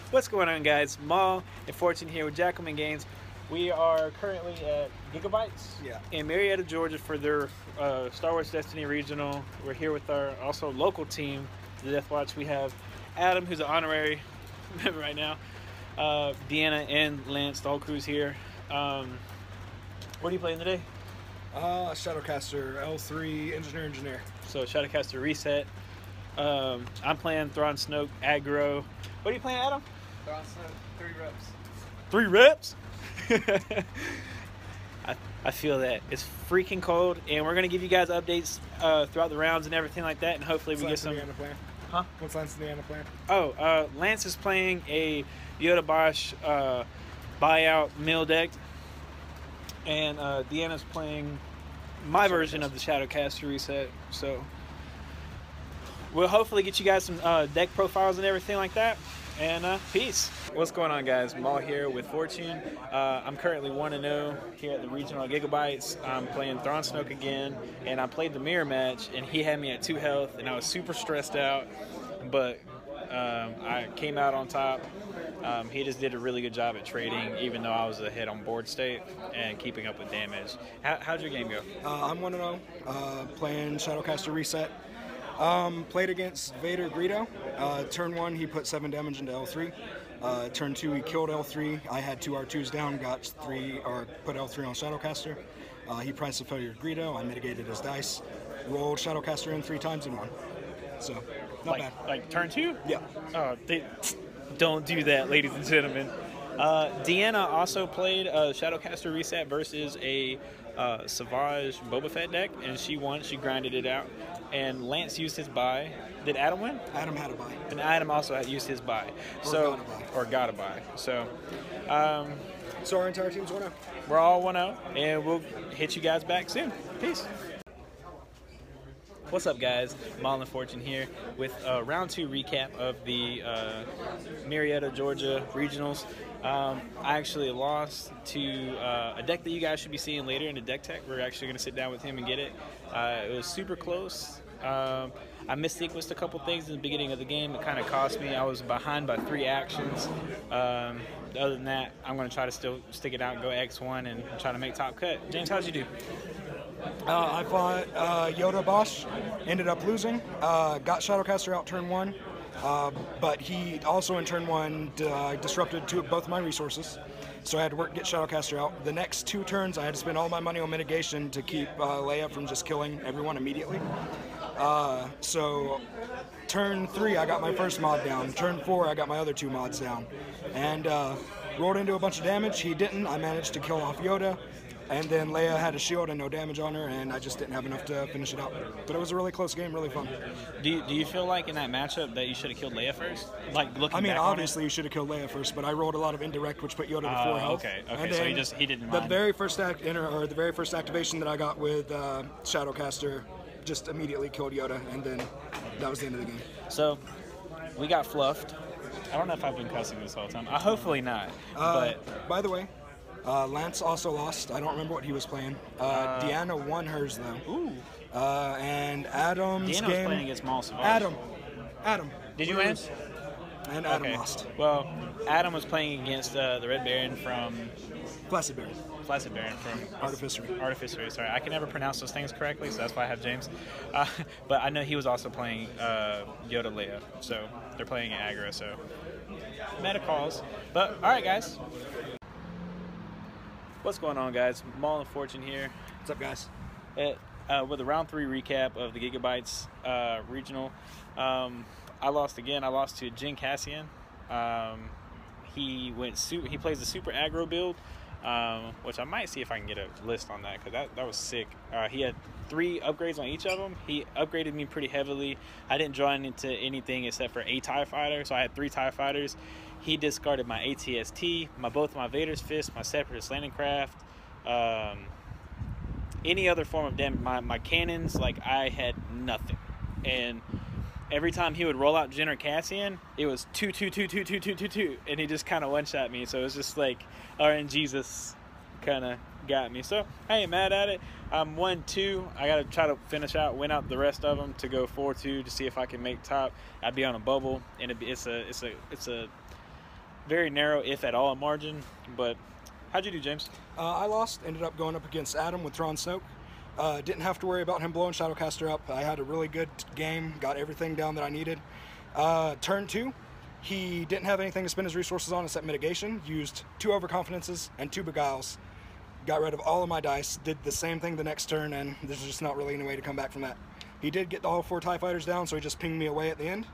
What's going on, guys? Maul and Fortune here with Jackalmen Games. We are currently at Gigabytes in Marietta, Georgia for their Star Wars Destiny Regional. We're here with our also local team, the Death Watch. We have Adam, who's an honorary member right now, Deanna and Lance, the whole crew's here. What are you playing today? Shadowcaster, L3, Engineer. So Shadowcaster Reset. I'm playing Thrawn Snoke, aggro. What are you playing, Adam? Thrawn Snoke, 3 reps. 3 reps? I feel that. It's freaking cold, and we're going to give you guys updates throughout the rounds and everything like that, and hopefully we get some... Huh? What's Lance and Deanna playing? Oh, Lance is playing a Yoda Bosch buyout mill deck, and Deanna's playing my version of the Shadowcaster Reset, so we'll hopefully get you guys some deck profiles and everything like that. And peace. What's going on, guys? Maul here with Fortune. I'm currently 1-0 here at the regional Gigabytes. I'm playing Thrawn Snoke again, and I played the mirror match, and he had me at 2 health, and I was super stressed out, but I came out on top. He just did a really good job at trading, even though I was ahead on board state and keeping up with damage. How'd your game go? I'm 1-0, playing Shadowcaster Reset. Played against Vader Greedo. Turn 1, he put 7 damage into L3. Turn 2, he killed L3. I had 2 R2s down, got 3, or put L3 on Shadowcaster. He priced the failure of Greedo. I mitigated his dice. Rolled Shadowcaster in 3 times and won. So, not bad. Like turn 2? Yeah. Oh, don't do that, ladies and gentlemen. Deanna also played Shadowcaster Reset versus a Savage Boba Fett deck, and she won. She grinded it out. And Lance used his buy. Did Adam win? Adam had a buy. And Adam also had used his buy. Or got a buy. So our entire team's 1-0. We're all 1-0, and we'll hit you guys back soon. Peace. What's up, guys? Maul and Fortune here with a round 2 recap of the Marietta, Georgia regionals. I actually lost to a deck that you guys should be seeing later in the deck tech. We're actually going to sit down with him and get it. It was super close. I missequenced a couple things in the beginning of the game. It kind of cost me. I was behind by 3 actions. Other than that, I'm going to try to still stick it out and go X1 and try to make top cut. James, how'd you do? I fought Yoda Bosch, ended up losing, got Shadowcaster out turn 1, but he also in turn 1 disrupted both my resources, so I had to get Shadowcaster out. The next 2 turns I had to spend all my money on mitigation to keep Leia from just killing everyone immediately. So turn 3 I got my first mod down, turn 4 I got my other 2 mods down, and rolled into a bunch of damage. He didn't. I managed to kill off Yoda. And then Leia had a shield and no damage on her, and I just didn't have enough to finish it out. But it was a really close game, really fun. Do you feel like in that matchup that you should have killed Leia first? Like looking back obviously you should have killed Leia first, but I rolled a lot of indirect, which put Yoda to 4 health. Okay. And so he didn't the mind. very first the very first activation that I got with Shadowcaster just immediately killed Yoda, and then that was the end of the game. So we got fluffed. I don't know if I've been cussing this whole time. Hopefully not. But by the way, Lance also lost. I don't remember what he was playing. Deanna won hers though. Ooh. And Adam's Deanna was playing against Maul Savage. Adam. Did you win? And Adam lost. Well, Adam was playing against the Red Baron from... Placid Baron from Artificery. Sorry, I can never pronounce those things correctly, so that's why I have James. But I know he was also playing Yoda Leia, so they're playing aggro, so meta calls. But all right, guys. What's going on, guys? Maul and Fortune here. What's up, guys? With a round 3 recap of the Gigabytes regional. I lost again. I lost to Jin Cassian. He plays the super aggro build, which I might see if I can get a list on that, because that was sick. He had 3 upgrades on each of them. He upgraded me pretty heavily. I didn't draw into anything except for a TIE fighter, so I had 3 TIE fighters. He discarded my ATST, both my Vader's Fist, my Separatist Landing Craft, any other form of damage. My cannons, like, I had nothing. And every time he would roll out Jin or Cassian, it was 2, 2, 2, 2, 2, 2, 2, 2, and he just kind of one-shot me. So it was just like RNGesus kind of got me. So I ain't mad at it. I'm 1-2. I gotta try to win out the rest of them to go 4-2 to see if I can make top. I'd be on a bubble, and it's a very narrow, if at all, margin. But how'd you do, James? I lost. Ended up going up against Adam with Thrawn Snoke. Didn't have to worry about him blowing Shadowcaster up. I had a really good game. Got everything down that I needed. Turn 2, he didn't have anything to spend his resources on except mitigation. Used 2 overconfidences and 2 beguiles. Got rid of all of my dice. Did the same thing the next turn, and there's just not really any way to come back from that. He did get all 4 TIE fighters down, so he just pinged me away at the end.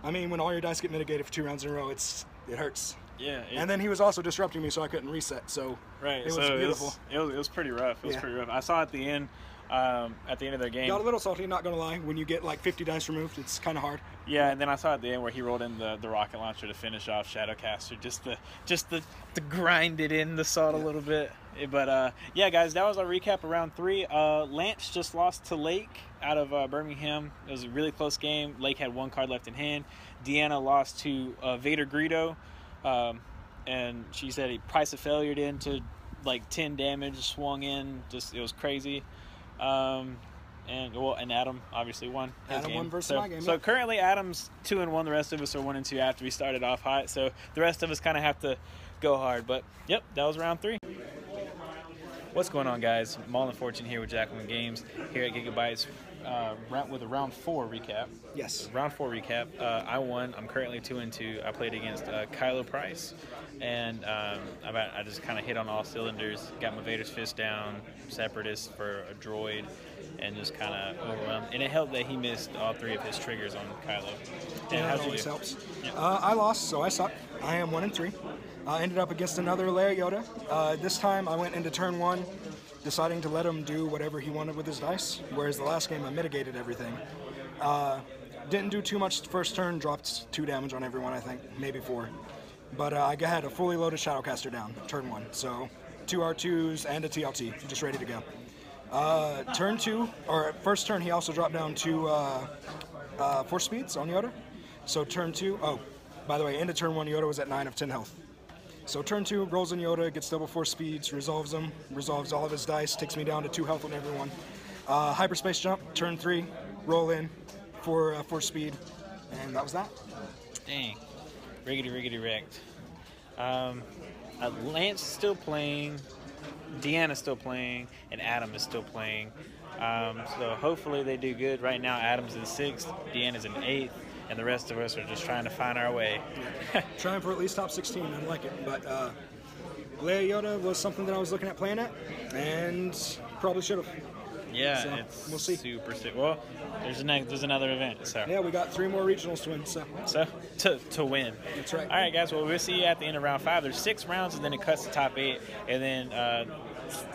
I mean, when all your dice get mitigated for 2 rounds in a row, it hurts. Yeah. And then he was also disrupting me, so I couldn't reset. So right, it was so beautiful. It was pretty rough. It was pretty rough. I saw at the end of their game. Got a little salty, not gonna lie. When you get like 50 dice removed, it's kind of hard. Yeah, and then I saw at the end where he rolled in the rocket launcher to finish off Shadowcaster, just to grind it in the salt a little bit. But yeah, guys, that was our recap of round 3. Lance just lost to Lake out of Birmingham. It was a really close game. Lake had 1 card left in hand. Deanna lost to Vader Greedo, and she said he price of failured into like 10 damage, swung in. Just it was crazy. And Adam obviously won his Adam game. won versus my game. So currently Adam's 2-1. The rest of us are 1-2 after we started off hot. So the rest of us kind of have to go hard. But yep, that was round 3. What's going on, guys? Maul and Fortune here with Jackalmen Games here at Gigabytes with a round 4 recap. Yes. Round 4 recap. I won. I'm currently 2-2. I played against Kylo Price, and I just kind of hit on all cylinders. Got my Vader's Fist down, Separatist for a droid, and just kind of overwhelmed. And it helped that he missed all 3 of his triggers on Kylo. And Yeah, how'd that you always do? helps. Yeah. I lost, so I suck. I am 1-3. Ended up against another Leia Yoda. This time I went into turn 1, deciding to let him do whatever he wanted with his dice, whereas the last game I mitigated everything. Didn't do too much first turn, dropped 2 damage on everyone, I think, maybe 4. But I had a fully loaded Shadowcaster down, turn 1, so 2 R2s and a TLT, just ready to go. Turn 2, or first turn he also dropped down 2 Force Speeds on Yoda. So turn 2, oh, by the way, into turn 1 Yoda was at 9 of 10 health. So turn 2, rolls in Yoda, gets double 4 speeds, resolves them, resolves all of his dice, takes me down to 2 health on everyone. Hyperspace jump, turn 3, roll in for 4 speed, and that was that. Dang. Riggedy wrecked. Lance is still playing, Deanna's still playing, and Adam is still playing. So hopefully they do good. Right now Adam's in 6th, Deanna's in 8th, and the rest of us are just trying to find our way. Trying for at least top 16, I'd like it. But Leia Yoda was something that I was looking at playing at, and probably should have. Yeah, So, it's we'll see. super sick. Well, there's another event, so Yeah, we got 3 more regionals to win, so. To win. That's right. All right, guys. Well, we'll see you at the end of round 5. There's 6 rounds, and then it cuts to top 8, and then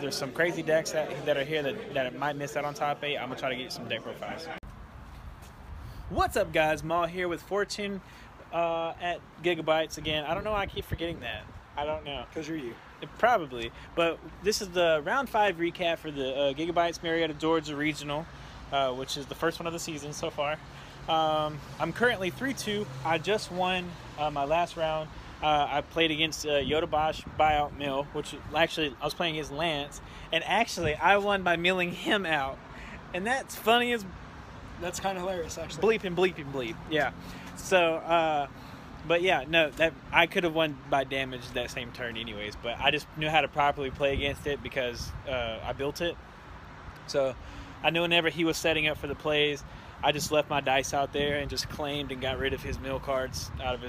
there's some crazy decks that are here that might miss out on top 8. I'm gonna try to get you some deck profiles. What's up, guys? Maul here with Fortune at Gigabytes again. I don't know why I keep forgetting that. I don't know. Because you're you. Probably. But this is the round 5 recap for the Gigabytes Marietta Georgia Regional, which is the first one of the season so far. I'm currently 3-2. I just won my last round. I played against Yoda Bosch Buyout Mill, which actually I was playing against Lance, and actually I won by milling him out. And that's funny as... That's kind of hilarious, actually. Bleep. Yeah. So, but yeah, no, that I could have won by damage that same turn anyways, but I just knew how to properly play against it because I built it. So I knew whenever he was setting up for the plays, I just left my dice out there and just claimed and got rid of his mill cards out of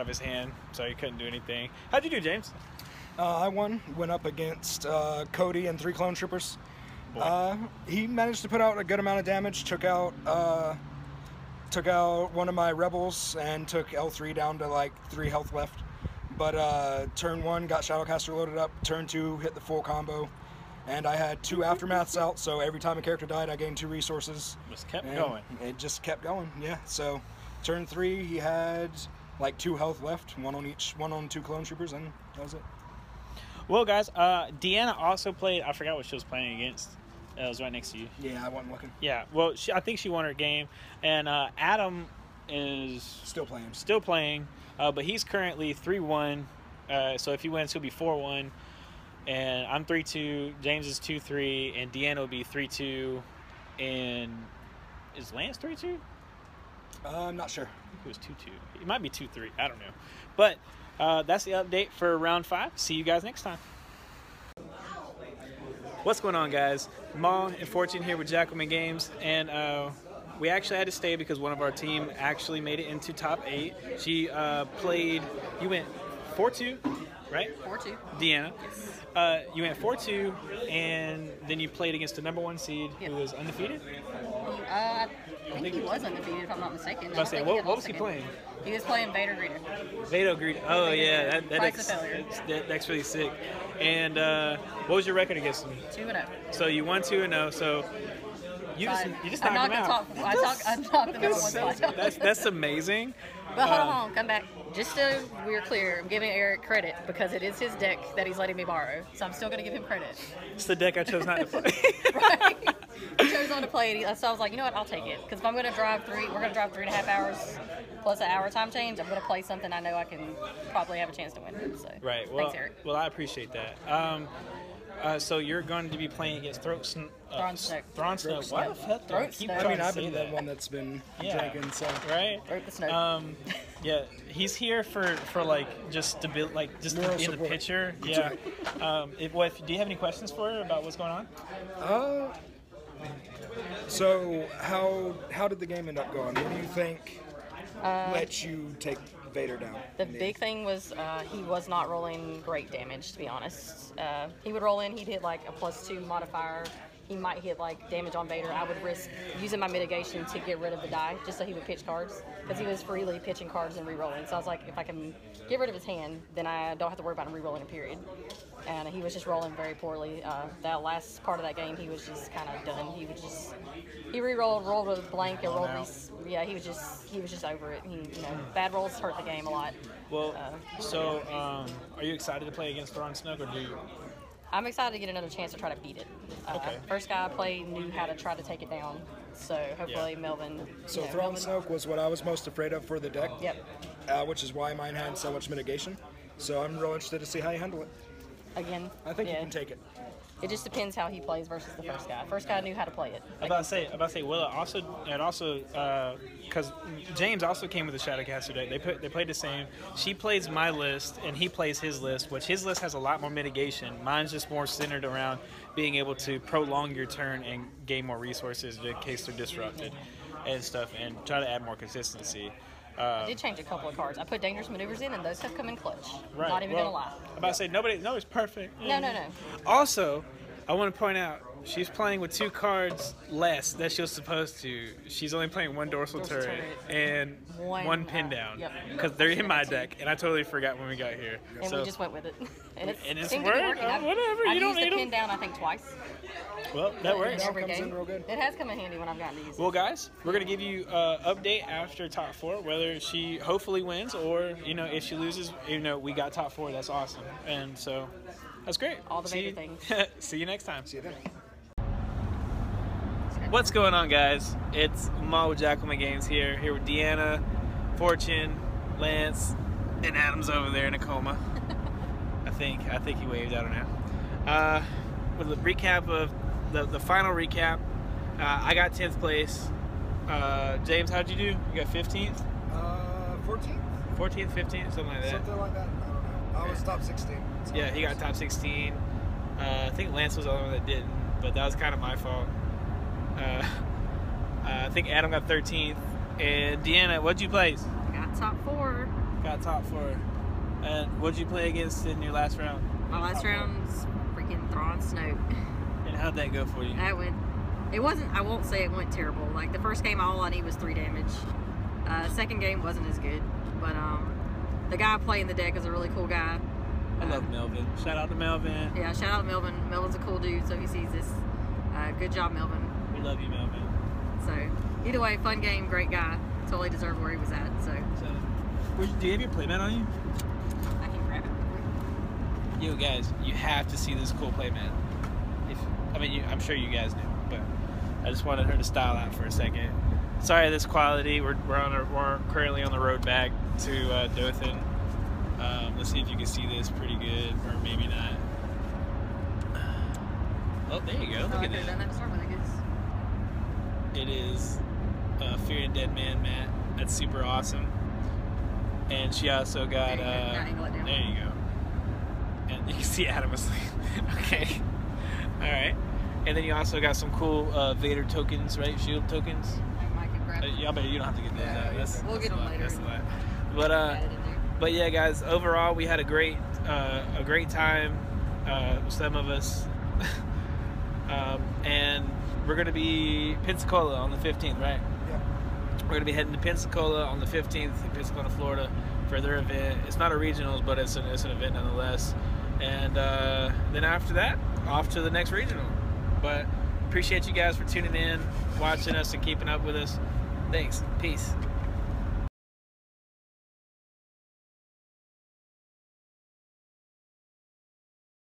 his hand, so he couldn't do anything. How'd you do, James? I won. Went up against Cody and 3 clone troopers. He managed to put out a good amount of damage. Took out one of my rebels and took L3 down to like 3 health left. But turn 1 got Shadowcaster loaded up. Turn 2 hit the full combo, and I had 2 aftermaths out. So every time a character died, I gained 2 resources. Just kept going. It just kept going. Yeah. So turn 3 he had like 2 health left, 1 on 2 clone troopers, and that was it. Well, guys, Deanna also played. I forgot what she was playing against. It was right next to you. Yeah, I wasn't looking. Yeah, well, I think she won her game, and Adam is Still playing, but he's currently 3-1. So if he wins, he'll be 4-1, and I'm 3-2. James is 2-3, and Deanna will be 3-2. And is Lance 3-2? I'm not sure. I think it was 2-2. It might be 2-3. I don't know, but that's the update for round 5. See you guys next time. What's going on, guys? Ma and Fortune here with Jackalmen Games, and we actually had to stay because one of our team actually made it into top 8. She played. You went 4-2, right? 4-2. Deanna. Yes. You went 4-2, and then you played against the #1 seed who was undefeated. I think he was undefeated, if I'm not mistaken. What was he playing? He was playing Vader Greeter. Vader Greeter. Oh yeah, that's really sick. And what was your record against him? 2-0. So you won 2-0. So you just knocked him out. I knocked him out one spot. That's amazing. But hold on, come back. Just so we're clear, I'm giving Eric credit because it is his deck that he's letting me borrow. So I'm still going to give him credit. It's the deck I chose not to play. Right. He chose not to play it. So I was like, you know what, I'll take it. Because if I'm going to drive we're going to drive 3.5 hours plus an hour time change, I'm going to play something I know I can probably have a chance to win. So, right. Well, thanks, Eric. Well, I appreciate that. So you're going to be playing against Thrown Snow. What? I mean, I've been the one that's been drinking, so. Right? Throat the snow. Yeah, he's here for like just to build, like just to be in the picture. Yeah. Do you have any questions for her about what's going on? So how did the game end up going? What do you think let you take Vader down? The big thing was he was not rolling great damage, to be honest. He would roll in, he'd hit like a +2 modifier. He might hit like damage on Vader. I would risk using my mitigation to get rid of the die, just so he would pitch cards, because he was freely pitching cards and re-rolling. So I was like, if I can get rid of his hand, then I don't have to worry about him re-rolling a period. And he was just rolling very poorly. That last part of that game, he was just kind of done. He re-rolled, rolled with a blank, and rolled these. Yeah, he was just over it. Bad rolls hurt the game a lot. Well, are you excited to play against Thrawn Snug, or do you? I'm excited to get another chance to try to beat it. Okay. First guy I played knew how to try to take it down, so hopefully Melvin. So Thrawn Snoke was what I was most afraid of for the deck. Yep. Which is why mine had so much mitigation. So I'm real interested to see how you handle it. Again. I think you can take it. It just depends how he plays versus the first guy. First guy knew how to play it. I'm about to say, well, because James also came with the Shadowcaster deck. They played the same. She plays my list, and he plays his list, which his list has a lot more mitigation. Mine's just more centered around being able to prolong your turn and gain more resources in case they're disrupted and stuff, and try to add more consistency. I did change a couple of cards. I put dangerous maneuvers in, and those have come in clutch. Right. Not even gonna lie. I'm about to say nobody's perfect. No. Also, I want to point out she's playing with 2 cards less than she was supposed to. She's only playing 1 dorsal turret and one pin down because they're in my deck, and I totally forgot when we got here. And we just went with it, and it it's seemed to be working. Whatever. I've You don't used need the them. pin down, I think, twice. Well, that works. Every Comes game. in real good. It has come in handy when I've gotten to use it. Well, guys, we're gonna give you an update after top 4, whether she hopefully wins or if she loses. We got top 4. That's awesome, and so that's great. All the Vader things. See you next time. See you then. What's going on, guys? It's Ma with Jackalmen Games here with Deanna, Fortune, Lance, and Adam's over there in a coma. I think he waved. I don't know. With a recap of the final recap, I got 10th place. James, how'd you do? You got 15th? 14th? 14th, 15th, something like that. Something like that. I don't know. I was top 16. Yeah, he got top 16. I think Lance was the only one that didn't, but that was kind of my fault. I think Adam got 13th. And Deanna, what'd you place? Got top 4. Got top 4. And what'd you play against in your last round? My last round's freaking Thrawn Snoke. And how'd that go for you? It wasn't, I won't say it went terrible. Like, the first game, all I need was 3 damage. Second game wasn't as good. But the guy playing the deck is a really cool guy. I love Melvin. Shout out to Melvin. Yeah, shout out to Melvin. Melvin's a cool dude, so he sees this. Good job, Melvin. We love you, Melvin. So, either way, fun game, great guy. Totally deserved where he was at. So do you have your playmat on you? I can grab it. Yo, guys, you have to see this cool playmat. I'm sure you guys do, but I just wanted her to style out for a second. Sorry, this quality. We're currently on the road back to Dothan. Let's see if you can see this pretty good, or maybe not. Oh, there you go. Look at that. It is Fear and Dead Man mat. That's super awesome. and she also got. Now angle it down. There you go. And you can see Adam asleep. Okay. All right. And then you also got some cool Vader tokens, right? Shield tokens. I can grab Yeah, I bet you don't have to get those out. We'll get them later. That's a lot. But yeah, guys. Overall, we had a great time. Some of us, and we're gonna be Pensacola on the 15th, right? Yeah. We're gonna be heading to Pensacola on the 15th in Pensacola, Florida, for their event. It's not a regionals, but it's an event nonetheless. And then after that, off to the next regional. But appreciate you guys for tuning in, watching us, and keeping up with us. Thanks. Peace.